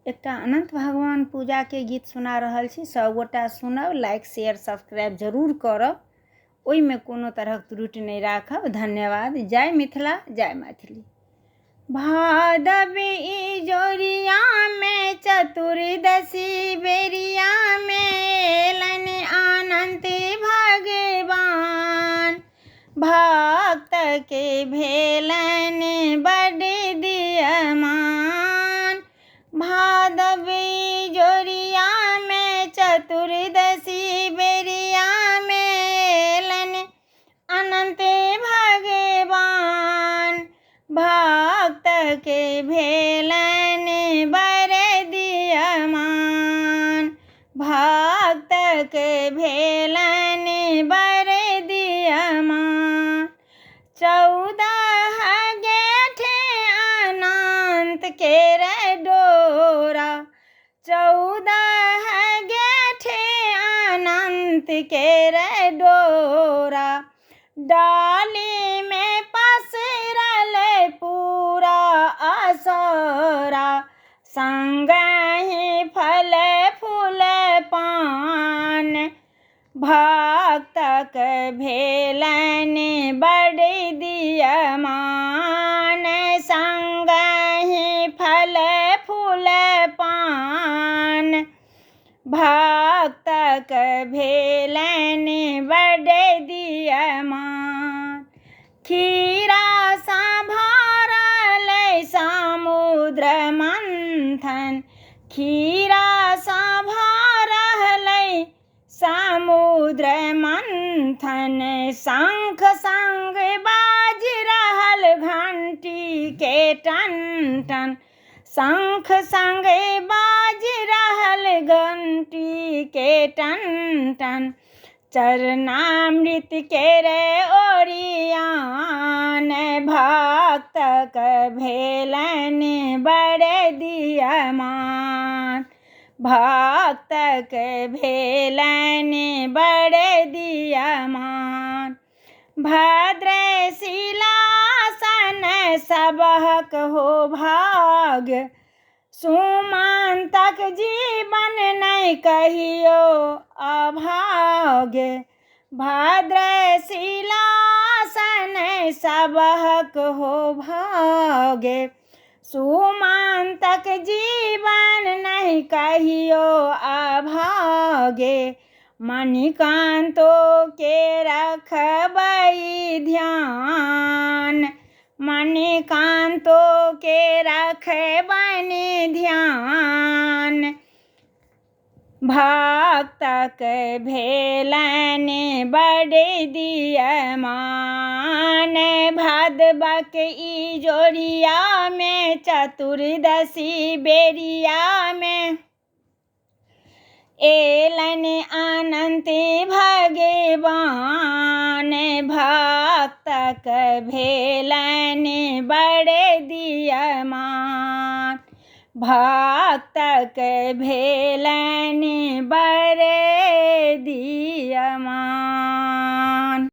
एकटा अनंत भगवान पूजा के गीत सुना रहल छी। सब गोटा सुनब, लाइक शेयर सब्सक्राइब जरूर करब, ओइमे कोनो तरहक त्रुटि नहीं राखब। धन्यवाद। जय मिथिला, जय मैथिली। भादवी जोरिया में चतुर्दशी बेरिया में लन अनंत भगवान, भक्त के भेलन बड़ दियमान। भादवी जोरिया में चतुर्दशी बेरिया में लन अनंत भगवान, भक्त के भेलन बड़ दियमान, भक्त के भेलन बड़ दियमान। 14 गेठे अनंत के डोरा, 14 गेठे अनंत के डोरा, डाली में पसरल पूरा असोरा, संगहि फल फूल पान, भक्त भेलन बड़ दियमान, संगहि फल फूल पान, भक्त भेलन बड़ दियमान। खीरा सा भरल समुद्र मंथन, खीरा सा भरल समुद्र मंथन, शंख संग बाज रहल घंटी के टन टन, शंख संग बाज रहल घंटी के टन टन। चरणामृत के ओरियान, भक्त भेलन बड़ दियमान, भक्त भेलन बड़ दियमान। भद्रशिलासन सबहक हो भाग, सुमंतक जीवन नहीं कहियो अभाग्य, भद्रशिलासन सबहक हो भाग्य, सुमंतक जीवन नहीं कहियो अभाग्य। मणिकांतो के रखबै ध्यान, मणिकांतो के रखबन ध्यान, भक्त भेलन बड़ दियमान। भादवक ई जोरिया में चतुर्दशी बेरिया में एलन अनंत भगवान, भक्त भेलन बड़ दियमान, भक्त भेलन बड़ दियमान।